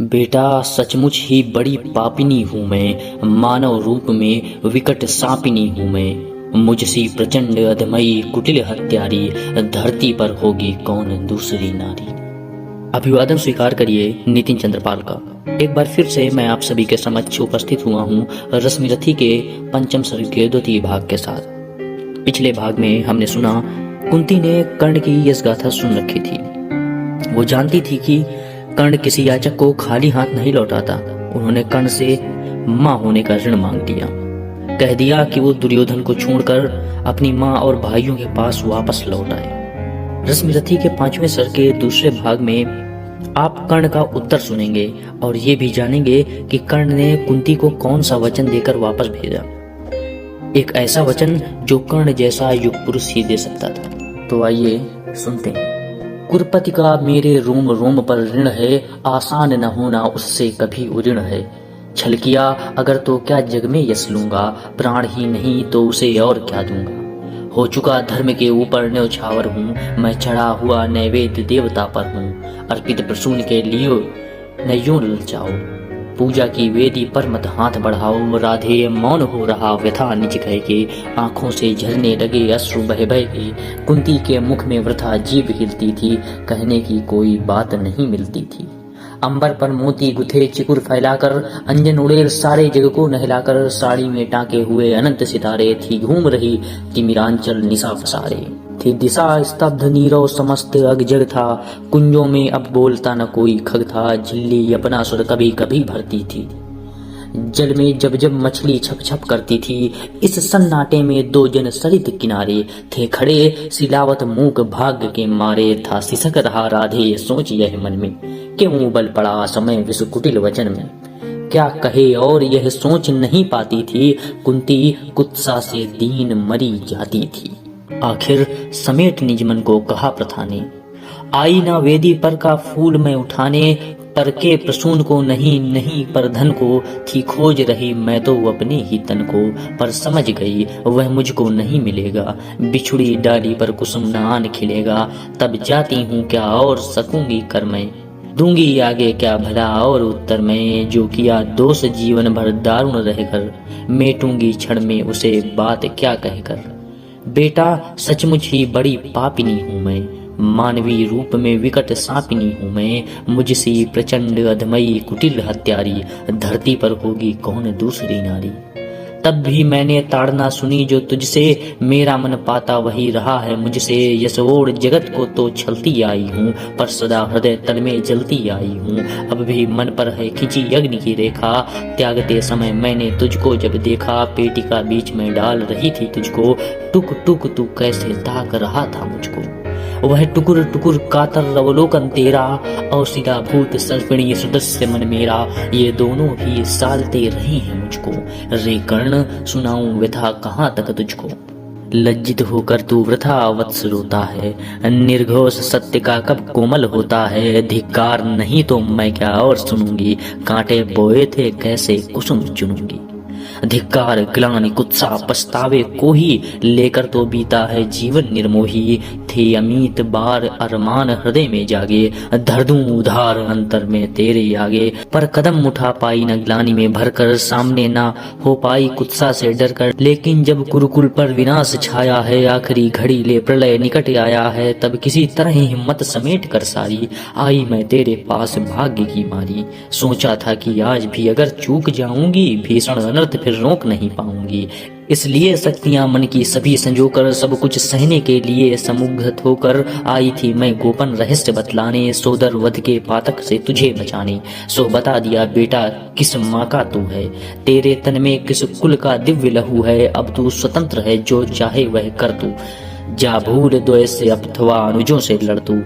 बेटा सचमुच ही बड़ी पापिनी हूँ मैं, मानव रूप में विकट सापिनी हूँ मैं। मुझसी प्रचंड अधमई कुटिल हत्यारी, धरती पर होगी कौन दूसरी नारी। अभिवादन स्वीकार करिए नितिन चंद्रपाल का। एक बार फिर से मैं आप सभी के समक्ष उपस्थित हुआ हूँ रश्मिरथी के पंचम सर्ग के द्वितीय भाग के साथ। पिछले भाग में हमने सुना कुंती ने कर्ण की यश गाथा सुन रखी थी। वो जानती थी कि कर्ण किसी याचक को खाली हाथ नहीं लौटाता। उन्होंने कर्ण से माँ होने का ऋण मांग लिया। कह दिया कि वो दुर्योधन को छोड़कर अपनी माँ और भाइयों के पास वापस लौट आए। रश्मिरथी के पांचवें सर्ग के दूसरे भाग में आप कर्ण का उत्तर सुनेंगे और ये भी जानेंगे कि कर्ण ने कुंती को कौन सा वचन देकर वापस भेजा। एक ऐसा वचन जो कर्ण जैसा युग पुरुष ही दे सकता था। तो आइए सुनते हैं। कुरपति का मेरे रोम रोम पर ऋण है, आसान न होना उससे कभी उऋण है। छल किया अगर तो क्या जग में यश लूंगा, प्राण ही नहीं तो उसे और क्या दूंगा। हो चुका धर्म के ऊपर न्यौछावर हूँ, मैं चढ़ा हुआ नैवेद्य देवता पर हूँ। अर्पित प्रसून के लिए न यूं ललचाओ, पूजा की वेदी पर मत हाथ बढ़ाओ। राधे मौन हो रहा व्यथा निज कह के, आंखों से झरने लगे अश्रु बह बह के। कुंती के मुख में वृथा जीभ हिलती थी, कहने की कोई बात नहीं मिलती थी। अंबर पर मोती गुथे चिकुर फैलाकर, अंजन उड़ेल सारे जग को नहलाकर। साड़ी में टाके हुए अनंत सितारे, थी घूम रही तिमिरांचल निशा पसारे। थी दिशा स्तब्ध नीरव समस्त अगजग था, कुंजों में अब बोलता न कोई खग था। झिल्ली अपना सुर कभी कभी भरती थी, जल में जब जब मछली छप छप करती थी। इस सन्नाटे में दो जन सरित किनारे थे खड़े, सिलावत मूक भाग्य के मारे। था सिसक रहा राधे सोच यह मन में, क्यों उबल पड़ा समय विष कुटिल वचन में। क्या कहे और यह सोच नहीं पाती थी, कुंती कुत्सा से दीन मरी जाती थी। आखिर समेट निज मन को कहा प्रथा ने, आई ना वेदी पर का फूल मैं उठाने। पर के प्रसून को नहीं पर धन को, थी खोज रही मैं तो अपने ही तन को। पर समझ गई वह मुझको नहीं मिलेगा, बिछुड़ी डाली पर कुसुम नान खिलेगा। तब जाती हूँ क्या और सकूंगी कर मैं, दूंगी आगे क्या भला और उत्तर में। जो किया दोष जीवन भर दारुण रहकर, मेटूंगी क्षण में उसे बात क्या कहकर। बेटा सचमुच ही बड़ी पापिनी हूँ मैं, मानवीय रूप में विकट सापिनी हूँ मैं। मुझसी प्रचंड अधमई कुटिल हत्यारी, धरती पर होगी कौन दूसरी नारी। तब भी मैंने ताड़ना सुनी जो तुझसे, मेरा मन पाता वही रहा है मुझसे। यसोड़ जगत को तो छलती आई हूँ, पर सदा हृदय तल में जलती आई हूँ। अब भी मन पर है खिंची अग्नि की रेखा, त्यागते समय मैंने तुझको जब देखा। पेटिका बीच में डाल रही थी तुझको, टुक टुक तू कैसे ताक रहा था मुझको। वह टुकुर टुकुर कातर अवलोकन तेरा, और सीधा भूत सर्पिणी सदस्य मन मेरा। ये दोनों ही सालते रहे हैं मुझको, रे कर्ण सुनाऊं व्यथा कहाँ तक तुझको। लज्जित होकर तू वृथा वत्स रोता है, निर्घोष सत्य का कब कोमल होता है। धिक्कार नहीं तो मैं क्या और सुनूंगी, कांटे बोए थे कैसे कुसुम चुनूंगी। धिक्कार ग्लानि कुत्सा पछतावे को ही, लेकर तो बीता है जीवन निर्मोही। थे अमित बार अरमान हृदय में जागे, धर दूं उधार अंतर में तेरे आगे। पर कदम उठा पाई न ग्लानि में भरकर, सामने ना हो पाई कुत्सा से डर कर। लेकिन जब कुरुकुल पर विनाश छाया है, आखिरी घड़ी ले प्रलय निकट आया है। तब किसी तरह हिम्मत समेट कर सारी, आई मैं तेरे पास भाग्य की मारी। सोचा था कि आज भी अगर चूक जाऊंगी, भीषण अनर्थ फिर रोक नहीं पाऊंगी। इसलिए शक्तियां मन की सभी संजोकर, सब कुछ सहने के लिए समुग्ध होकर आई थी मैं गोपन रहस्य बतलाने। सोदर वध के पातक से तुझे बचाने, सो बता दिया बेटा किस माँ का तू है। तेरे तन में किस कुल का दिव्य लहू है, अब तू स्वतंत्र है जो चाहे वह कर तू। जा भूल द्वेष से अथवा अनुजों से लड़ तू।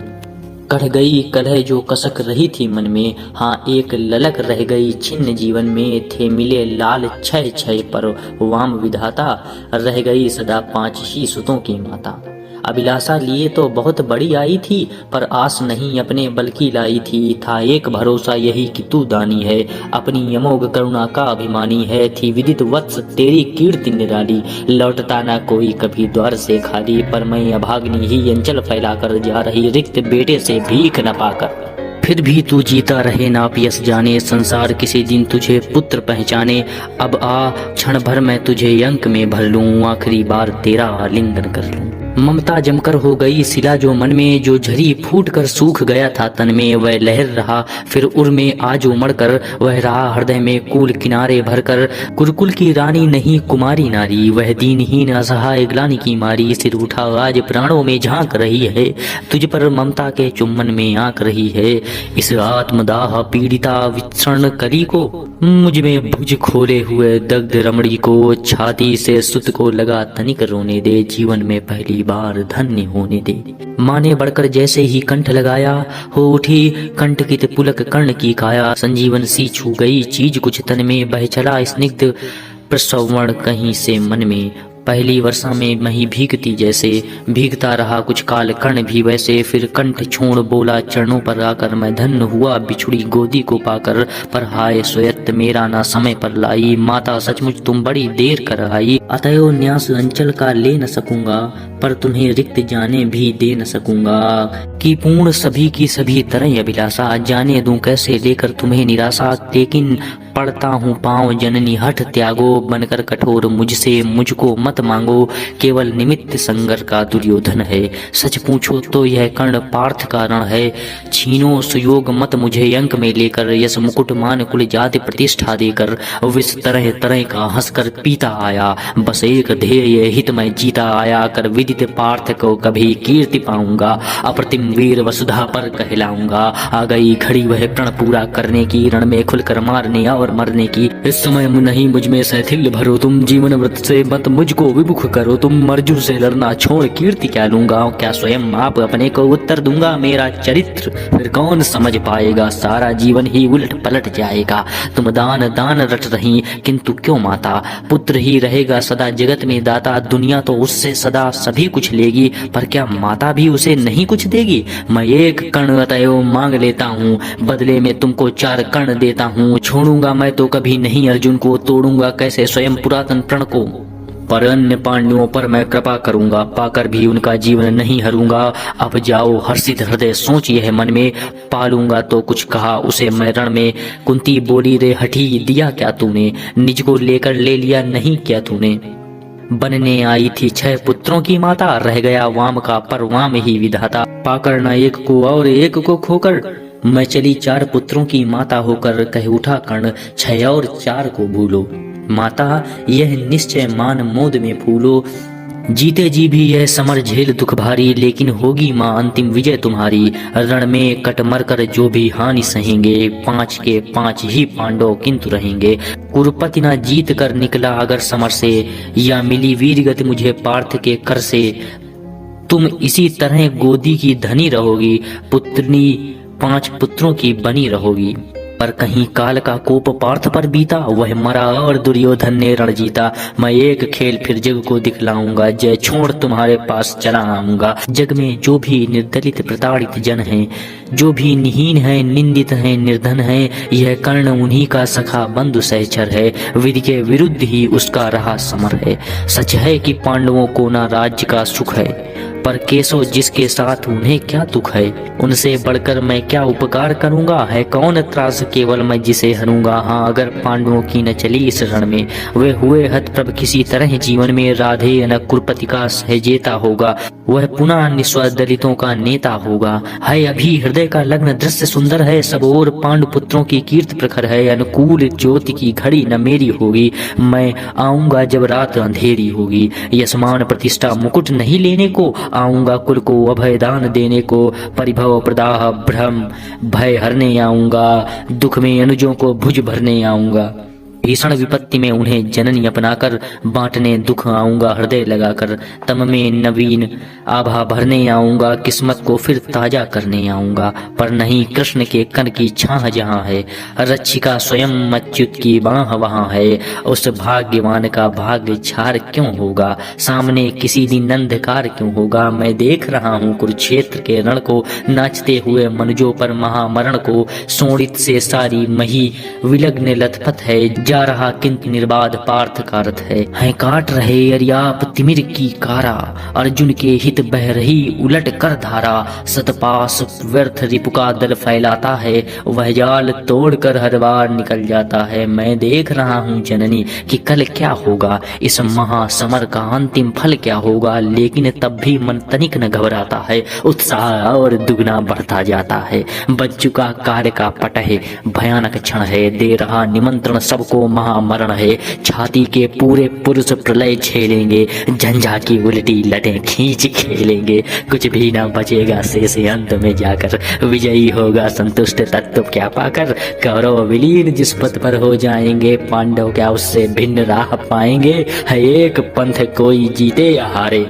कढ़ गई कलह जो कसक रही थी मन में, हाँ एक ललक रह गई छिन्न जीवन में। थे मिले लाल क्षय क्षय पर वाम विधाता, रह गई सदा पांच ही सुतों की माता। अभिलाषा लिए तो बहुत बड़ी आई थी, पर आस नहीं अपने बल की लाई थी। था एक भरोसा यही कि तू दानी है, अपनी अमोघ करुणा का अभिमानी है। थी विदित वत्स तेरी कीर्ति निराली, लौटता ना कोई कभी द्वार से खाली। पर मैं अभाग्नि ही अंचल फैलाकर जा रही, रिक्त बेटे से भीख न पाकर। फिर भी तू जीता रहे नापियस जाने, संसार किसी दिन तुझे पुत्र पहचाने। अब आ क्षण भर मैं तुझे अंक में भर लूं, आखिरी बार तेरा आलिंगन कर लूं। ममता जमकर हो गई सिला जो मन में, जो झरी फूट कर सूख गया था तन में। वह लहर रहा फिर उर में आज उमड़ कर, वह रहा हृदय में कूल किनारे भरकर। कुरकुल की रानी नहीं कुमारी नारी, वह दीनहीन असहाय ग्लानि की मारी। सिर उठा आज प्राणों में झांक रही है, तुझ पर ममता के चुम्बन में आंक रही है। इस आत्मदाह पीड़िता विक्षण कली को, मुझ में भुज खोले हुए दग्ध रमणी को। छाती से सुत को लगा तनिक रोने दे, जीवन में पहली बार धन्य होने दे। माँ ने बढ़कर जैसे ही कंठ लगाया, हो उठी कंटकित पुलक कर्ण की काया। संजीवन सी छू गई चीज कुछ तन में, बह चला स्निग्ध प्रसवण कहीं से मन में। पहली वर्षा में मही भीगती जैसे, भीगता रहा कुछ काल कर्ण भी वैसे। फिर कंठ छोड़ बोला चरणों पर आकर, मैं धन्य हुआ बिछुड़ी गोदी को पाकर। पर हाय सोयत मेरा ना समय पर लाई, माता सचमुच तुम बड़ी देर कर आई। अतएव न्यास अंचल का ले न सकूंगा, पर तुम्हें रिक्त जाने भी दे न सकूंगा। कि पूर्ण सभी की सभी तरह अभिलाषा, जाने दूं कैसे लेकर तुम्हें निराशा। लेकिन पड़ता हूँ पाँव जननी हठ त्यागो, बनकर कठोर मुझसे मुझको मत मांगो। केवल निमित्त संगर का दुर्योधन है, सच पूछो तो यह कर्ण पार्थ का रण है। छीनो सुयोग मत मुझे अंक में लेकर, यश मुकुट मान कुल जाति प्रतिष्ठा देकर। विष तरह तरह का हंसकर पीता आया, बस एक ध्येय हित में जीता आया। कर विदित पार्थ को कभी कीर्ति पाऊंगा, अप्रतिम वीर वसुधा पर कहलाऊंगा। आ गई घड़ी वह प्रण पूरा करने की, रण में खुलकर मारने और मरने की। इस समय नहीं मुझ में शैथिल्य भरो तुम, जीवन व्रत से मत मुझको विमुख करो तुम। अर्जुन से लड़ना छोड़ कीर्ति क्या लूंगा, क्या स्वयं आप अपने को उत्तर दूंगा। मेरा चरित्र फिर कौन समझ पाएगा, सारा जीवन ही उलट पलट जाएगा। तुम दान दान रट रही किंतु क्यों माता, पुत्र ही रहेगा सदा जगत में दाता। दुनिया तो उससे सदा सभी कुछ लेगी, पर क्या माता भी उसे नहीं कुछ देगी। मैं एक कर्ण अतएव मांग लेता हूँ, बदले में तुमको 4 कर्ण देता हूँ। छोड़ूंगा मैं तो कभी नहीं अर्जुन को, तोड़ूंगा कैसे स्वयं पुरातन प्रण को। पर अन्य पांडवों पर मैं कृपा करूंगा, पाकर भी उनका जीवन नहीं हरूंगा। अब जाओ हर्षित हृदय सोचिए है मन में, पालूंगा तो कुछ कहा उसे मैं रण में। कुंती बोली रे हठी दिया क्या तूने, निज को लेकर ले लिया नहीं क्या तूने। बनने आई थी 6 पुत्रों की माता, रह गया वाम का पर वाम ही विधाता। पाकर न एक को और एक को खोकर, मैं चली 4 पुत्रों की माता होकर। कह उठा कर्ण 6 और 4 को भूलो, माता यह निश्चय मान मोद में फूलो। जीते जी भी यह समर झेल दुख भारी, लेकिन होगी माँ अंतिम विजय तुम्हारी। रण में कट मर कर जो भी हानि सहेंगे, 5 के 5 ही पांडव किंतु रहेंगे। कुरुपति ना जीत कर निकला अगर समर से, या मिली वीरगति मुझे पार्थ के कर से। तुम इसी तरह गोदी की धनी रहोगी, पुत्रनी 5 पुत्रों की बनी रहोगी। पर कहीं काल का कोप पार्थ पर बीता, वह मरा और दुर्योधन ने रण जीता। मैं एक खेल फिर जग को दिखलाऊंगा, जय छोड़ तुम्हारे पास चला आऊंगा। जग में जो भी निर्दलित प्रताड़ित जन हैं, जो भी निहीन है निंदित है निर्धन है, यह कर्ण उन्हीं का सखा बंधु सहचर है। विधि के विरुद्ध ही उसका रहा समर है। सच है कि पांडवों को ना राज्य का सुख है, पर केशव जिसके साथ उन्हें क्या दुख है। उनसे बढ़कर मैं क्या उपकार करूंगा, है कौन त्रास केवल मैं जिसे हरूंगा। हाँ अगर पांडवों की न चली इस रण में, वे हुए हतप्रभ किसी तरह जीवन में। राधे न कुरुपति का सहजेता होगा, वह पुनः निस्व दलितों का नेता होगा। है अभी हृदय का लग्न दृश्य सुंदर है, सब और पांडु पुत्रों की कीर्ति प्रखर है। अनुकूल ज्योति की घड़ी न मेरी होगी, मैं आऊंगा जब रात अंधेरी होगी। यशमान प्रतिष्ठा मुकुट नहीं लेने को, आऊंगा कुल को अभय दान देने को। परिभव प्रदाह भ्रम भय हरने आऊंगा, दुख में अनुजों को भुज भरने आऊंगा। भीषण विपत्ति में उन्हें जननी अपनाकर, बांटने दुख आऊंगा हृदय लगाकर। तम में नवीन आभा भरने आऊंगा, किस्मत को फिर ताजा करने आऊंगा। पर नहीं कृष्ण के कन की छाह जहाँ है, रक्षिका स्वयं अच्युत की बाह वहाँ है। उस भाग्यवान का भाग्य छार क्यों होगा, सामने किसी दिन अंधकार क्यों होगा। मैं देख रहा हूँ कुरुक्षेत्र के रण को, नाचते हुए मनुजों पर महामरण को। सोणित से सारी मही विलग्न लथपथ है, जा रहा किंतु निर्बाध पार्थ का रथ है। काट रहे अर्याप तिमिर की कारा, अर्जुन के हित बह रही उलट कर धारा। सतपास व्यर्थ रिपु का दल फैलाता है, वह जाल तोड़ कर हर बार निकल जाता है। मैं देख रहा हूँ जननी कि कल क्या होगा, इस महासमर का अंतिम फल क्या होगा। लेकिन तब भी मन तनिक न घबराता है, उत्साह और दुगना बढ़ता जाता है। बच चुका कार्य का पट है, भयानक क्षण है, दे रहा निमंत्रण सबको महामरण है। छाती के पूरे पुरुष प्रलय झेलेंगे, झंझा की उल्टी लटें खींच खेलेंगे। कुछ भी ना बचेगा शेष अंत में जाकर, विजयी होगा संतुष्ट तत्व क्या पाकर। कौरव विलीन जिस पथ पर हो जाएंगे, पांडव क्या उससे भिन्न राह पाएंगे। है एक पंथ कोई जीते या हारे,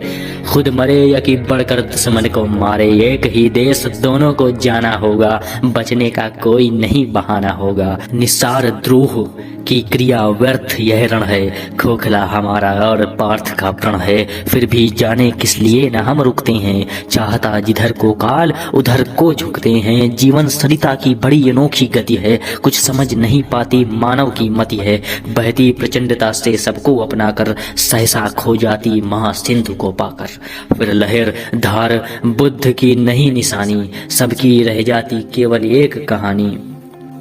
खुद मरे या कि बढ़कर दुश्मन को मारे। एक ही देश दोनों को जाना होगा, बचने का कोई नहीं बहाना होगा। निस्सार द्रोह की क्रिया व्यर्थ यह रण है, खोखला हमारा और पार्थ का प्रण है। फिर भी जाने किस लिए न हम रुकते हैं, चाहता जिधर को काल उधर को झुकते हैं। जीवन सरिता की बड़ी अनोखी गति है, कुछ समझ नहीं पाती मानव की मति है। बहती प्रचंडता से सबको अपनाकर, सहसा खो जाती महासिंधु को पाकर। फिर लहर धार बुद्ध की नहीं निशानी, सबकी रह जाती केवल एक कहानी।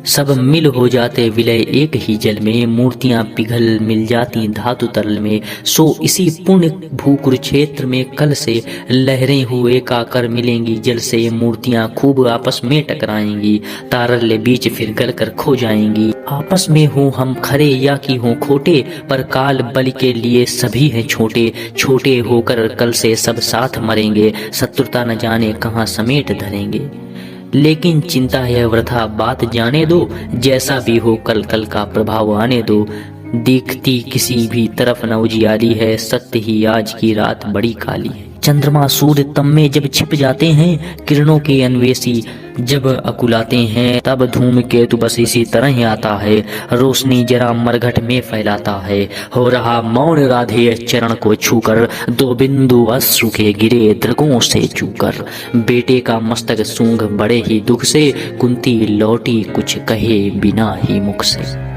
सब मिल हो जाते विलय एक ही जल में, मूर्तियां पिघल मिल जाती धातु तरल में। सो इसी पुण्य भूकुरुक्षेत्र में कल से लहरें हुए काकर मिलेंगी जल से। मूर्तियां खूब आपस में टकराएंगी, तारल्य बीच फिर गल कर खो जाएंगी। आपस में हो हम खरे या कि हो खोटे, पर काल बलि के लिए सभी हैं छोटे। छोटे होकर कल से सब साथ मरेंगे, शत्रुता न जाने कहाँ समेट धरेंगे। लेकिन चिंता है वृथा बात जाने दो, जैसा भी हो कल कल का प्रभाव आने दो। दिखती किसी भी तरफ न उजियाली है, सत्य ही आज की रात बड़ी काली है। चंद्रमा सूर्य तम में जब छिप जाते हैं, किरणों के अन्वेषी जब अकुलाते हैं, तब धूमकेतु बस इसी तरह ही आता है। रोशनी जरा मरघट में फैलाता है, हो रहा मौन राधे चरण को छूकर। दो बिंदु अश्रु के गिरे दृगों से चूकर। बेटे का मस्तक सूंघ बड़े ही दुख से, कुंती लौटी कुछ कहे बिना ही मुख से।